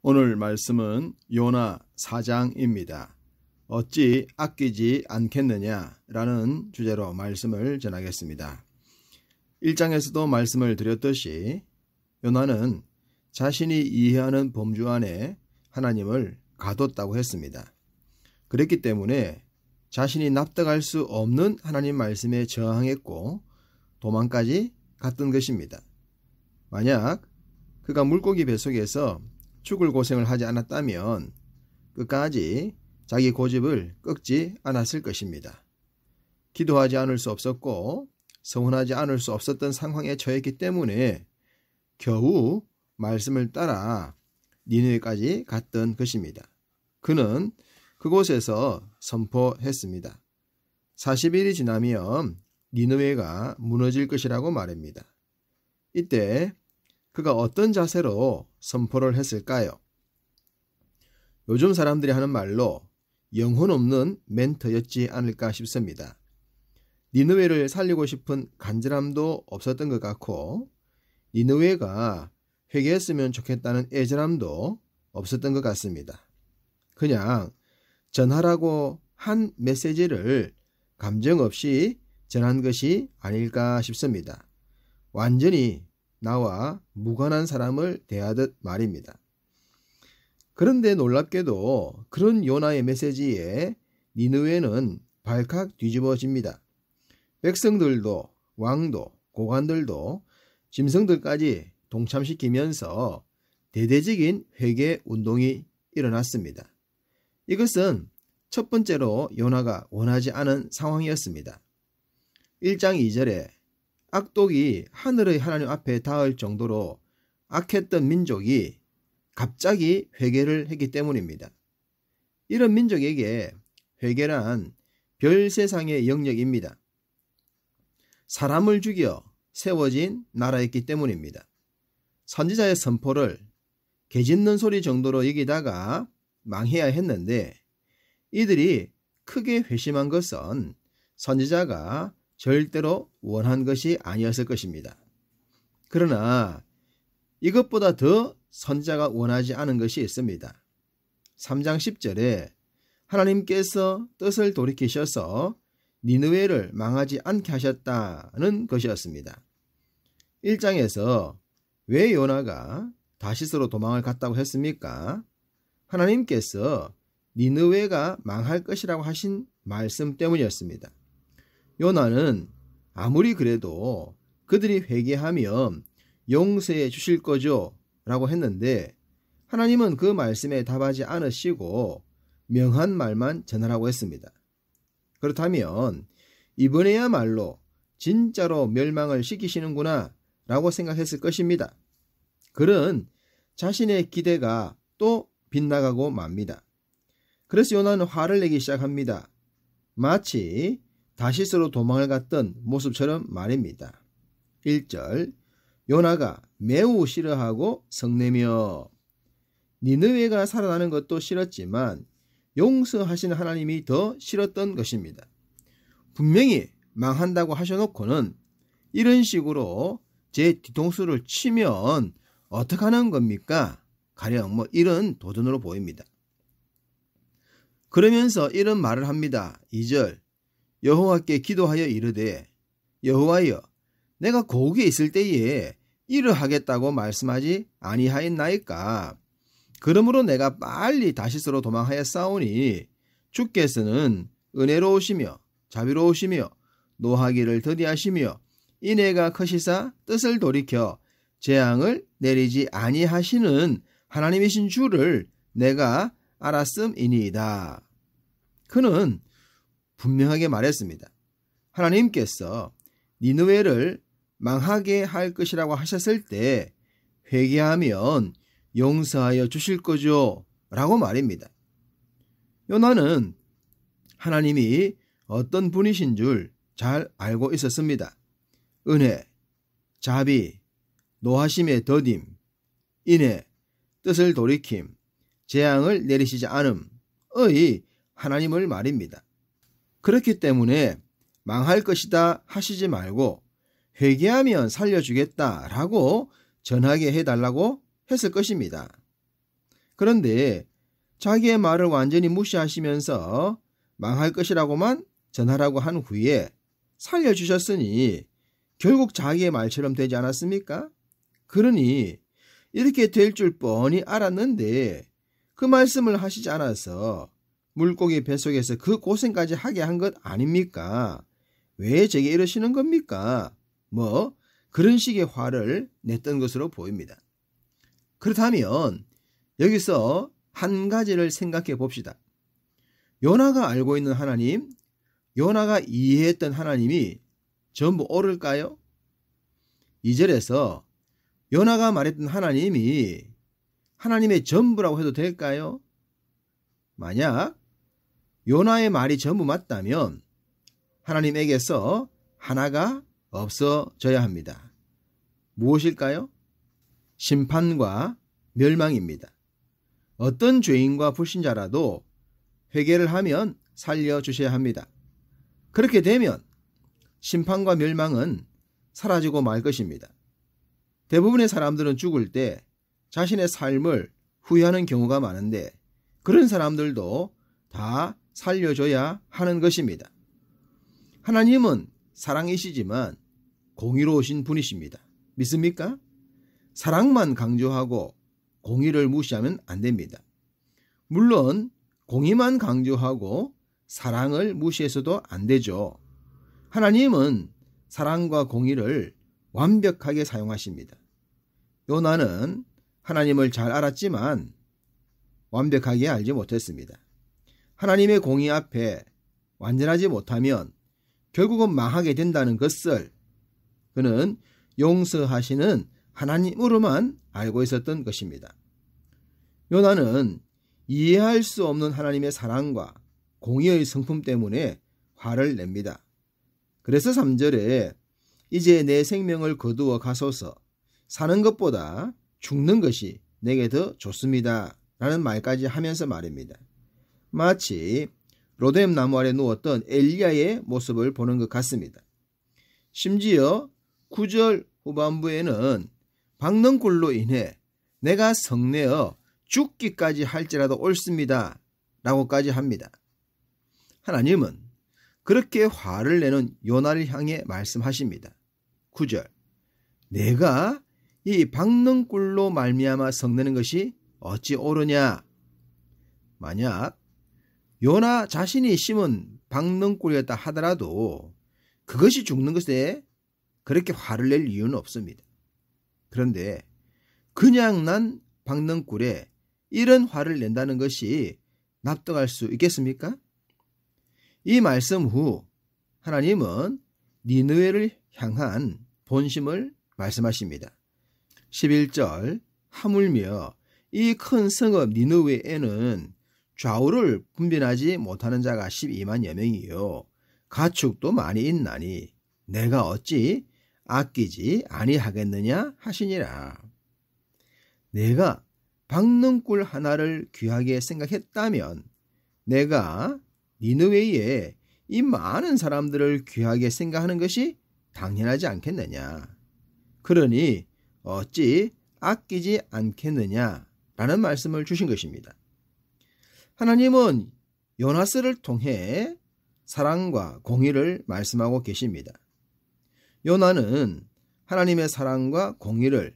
오늘 말씀은 요나 4장입니다. 어찌 아끼지 않겠느냐라는 주제로 말씀을 전하겠습니다. 1장에서도 말씀을 드렸듯이 요나는 자신이 이해하는 범주 안에 하나님을 가뒀다고 했습니다. 그랬기 때문에 자신이 납득할 수 없는 하나님 말씀에 저항했고 도망까지 갔던 것입니다. 만약 그가 물고기 뱃속에서 죽을 고생을 하지 않았다면 끝까지 자기 고집을 꺾지 않았을 것입니다. 기도하지 않을 수 없었고 서운하지 않을 수 없었던 상황에 처했기 때문에 겨우 말씀을 따라 니느웨까지 갔던 것입니다. 그는 그곳에서 선포했습니다. 40일이 지나면 니느웨가 무너질 것이라고 말합니다. 이때 그가 어떤 자세로 선포를 했을까요? 요즘 사람들이 하는 말로 영혼 없는 멘트였지 않을까 싶습니다. 니느웨를 살리고 싶은 간절함도 없었던 것 같고 니느웨가 회개했으면 좋겠다는 애절함도 없었던 것 같습니다. 그냥 전하라고 한 메시지를 감정 없이 전한 것이 아닐까 싶습니다. 완전히 나와 무관한 사람을 대하듯 말입니다. 그런데 놀랍게도 그런 요나의 메시지에 니느웨는 발칵 뒤집어집니다. 백성들도 왕도 고관들도 짐승들까지 동참시키면서 대대적인 회개 운동이 일어났습니다. 이것은 첫 번째로 요나가 원하지 않은 상황이었습니다. 1장 2절에 악독이 하늘의 하나님 앞에 닿을 정도로 악했던 민족이 갑자기 회개를 했기 때문입니다. 이런 민족에게 회개란 별세상의 영역입니다. 사람을 죽여 세워진 나라였기 때문입니다. 선지자의 선포를 개 짖는 소리 정도로 여기다가 망해야 했는데 이들이 크게 회심한 것은 선지자가 절대로 원한 것이 아니었을 것입니다. 그러나 이것보다 더 선지자가 원하지 않은 것이 있습니다. 3장 10절에 하나님께서 뜻을 돌이키셔서 니느웨를 망하지 않게 하셨다는 것이었습니다. 1장에서 왜 요나가 다시스로 도망을 갔다고 했습니까? 하나님께서 니느웨가 망할 것이라고 하신 말씀 때문이었습니다. 요나는 아무리 그래도 그들이 회개하면 용서해 주실 거죠 라고 했는데 하나님은 그 말씀에 답하지 않으시고 명한 말만 전하라고 했습니다. 그렇다면 이번에야말로 진짜로 멸망을 시키시는구나 라고 생각했을 것입니다. 그런 자신의 기대가 또 빗나가고 맙니다. 그래서 요나는 화를 내기 시작합니다. 마치 다시스로 도망을 갔던 모습처럼 말입니다. 1절 요나가 매우 싫어하고 성내며 니느웨가 살아나는 것도 싫었지만 용서하시는 하나님이 더 싫었던 것입니다. 분명히 망한다고 하셔놓고는 이런 식으로 제 뒤통수를 치면 어떡하는 겁니까? 가령 이런 도전으로 보입니다. 그러면서 이런 말을 합니다. 2절 여호와께 기도하여 이르되 여호와여 내가 고국에 있을 때에 이러하겠다고 말씀하지 아니하였나이까. 그러므로 내가 빨리 다시스로 도망하였사오니 주께서는 은혜로우시며 자비로우시며 노하기를 더디하시며 인애가 크시사 뜻을 돌이켜 재앙을 내리지 아니하시는 하나님이신 주를 내가 알았음이니이다. 그는 분명하게 말했습니다. 하나님께서 니느웨를 망하게 할 것이라고 하셨을 때 회개하면 용서하여 주실 거죠 라고 말입니다. 요나는 하나님이 어떤 분이신 줄 잘 알고 있었습니다. 은혜, 자비, 노하심의 더딤, 인애, 뜻을 돌이킴, 재앙을 내리시지 않음의 하나님을 말입니다. 그렇기 때문에 망할 것이다 하시지 말고 회개하면 살려주겠다라고 전하게 해달라고 했을 것입니다. 그런데 자기의 말을 완전히 무시하시면서 망할 것이라고만 전하라고 한 후에 살려주셨으니 결국 자기의 말처럼 되지 않았습니까? 그러니 이렇게 될 줄 뻔히 알았는데 그 말씀을 하시지 않아서 물고기 뱃속에서 그 고생까지 하게 한 것 아닙니까? 왜 제게 이러시는 겁니까? 뭐 그런 식의 화를 냈던 것으로 보입니다. 그렇다면 여기서 한 가지를 생각해 봅시다. 요나가 알고 있는 하나님, 요나가 이해했던 하나님이 전부 옳을까요? 2절에서 요나가 말했던 하나님이 하나님의 전부라고 해도 될까요? 만약 요나의 말이 전부 맞다면 하나님에게서 하나가 없어져야 합니다. 무엇일까요? 심판과 멸망입니다. 어떤 죄인과 불신자라도 회개를 하면 살려주셔야 합니다. 그렇게 되면 심판과 멸망은 사라지고 말 것입니다. 대부분의 사람들은 죽을 때 자신의 삶을 후회하는 경우가 많은데 그런 사람들도 다 살려줘야 하는 것입니다. 하나님은 사랑이시지만 공의로우신 분이십니다. 믿습니까? 사랑만 강조하고 공의를 무시하면 안 됩니다. 물론 공의만 강조하고 사랑을 무시해서도 안 되죠. 하나님은 사랑과 공의를 완벽하게 사용하십니다. 요나는 하나님을 잘 알았지만 완벽하게 알지 못했습니다. 하나님의 공의 앞에 완전하지 못하면 결국은 망하게 된다는 것을 그는 용서하시는 하나님으로만 알고 있었던 것입니다. 요나는 이해할 수 없는 하나님의 사랑과 공의의 성품 때문에 화를 냅니다. 그래서 3절에 이제 내 생명을 거두어 가소서 사는 것보다 죽는 것이 내게 더 좋습니다 라는 말까지 하면서 말입니다. 마치 로뎀 나무 아래 누웠던 엘리야의 모습을 보는 것 같습니다. 심지어 9절 후반부에는 박능골로 인해 내가 성내어 죽기까지 할지라도 옳습니다 라고까지 합니다. 하나님은 그렇게 화를 내는 요나를 향해 말씀하십니다. 9절 내가 이 박능골로 말미암아 성내는 것이 어찌 옳으냐. 만약 요나 자신이 심은 박능골이었다 하더라도 그것이 죽는 것에 그렇게 화를 낼 이유는 없습니다. 그런데 그냥 난 박능골에 이런 화를 낸다는 것이 납득할 수 있겠습니까? 이 말씀 후 하나님은 니느웨를 향한 본심을 말씀하십니다. 11절 하물며 이 큰 성읍 니느웨에는 좌우를 분별하지 못하는 자가 12만여 명이요 가축도 많이 있나니 내가 어찌 아끼지 아니하겠느냐 하시니라. 내가 박능골 하나를 귀하게 생각했다면 내가 니느웨에 이 많은 사람들을 귀하게 생각하는 것이 당연하지 않겠느냐. 그러니 어찌 아끼지 않겠느냐라는 말씀을 주신 것입니다. 하나님은 요나스를 통해 사랑과 공의를 말씀하고 계십니다. 요나는 하나님의 사랑과 공의를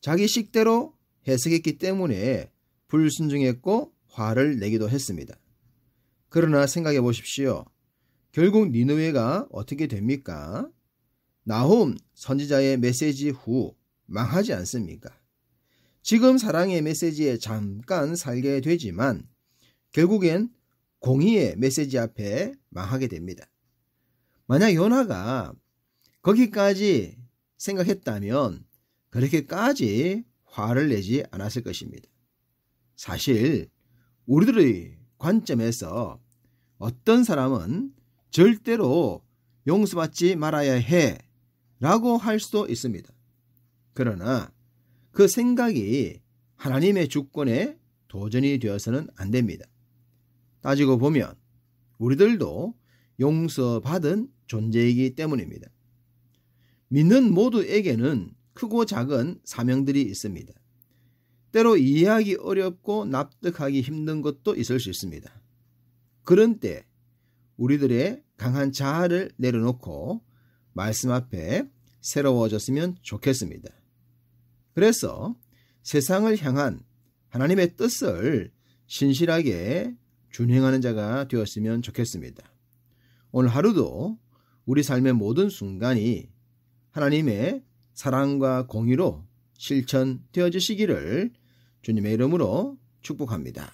자기 식대로 해석했기 때문에 불순종했고 화를 내기도 했습니다. 그러나 생각해 보십시오. 결국 니느웨가 어떻게 됩니까? 나훔 선지자의 메시지 후 망하지 않습니까? 지금 사랑의 메시지에 잠깐 살게 되지만 결국엔 공의의 메시지 앞에 망하게 됩니다. 만약 요나가 거기까지 생각했다면 그렇게까지 화를 내지 않았을 것입니다. 사실 우리들의 관점에서 어떤 사람은 절대로 용서받지 말아야 해 라고 할 수도 있습니다. 그러나 그 생각이 하나님의 주권에 도전이 되어서는 안 됩니다. 따지고 보면 우리들도 용서받은 존재이기 때문입니다. 믿는 모두에게는 크고 작은 사명들이 있습니다. 때로 이해하기 어렵고 납득하기 힘든 것도 있을 수 있습니다. 그런 때 우리들의 강한 자아를 내려놓고 말씀 앞에 새로워졌으면 좋겠습니다. 그래서 세상을 향한 하나님의 뜻을 신실하게 준행하는 자가 되었으면 좋겠습니다. 오늘 하루도 우리 삶의 모든 순간이 하나님의 사랑과 공의로 실천되어지시기를 주님의 이름으로 축복합니다.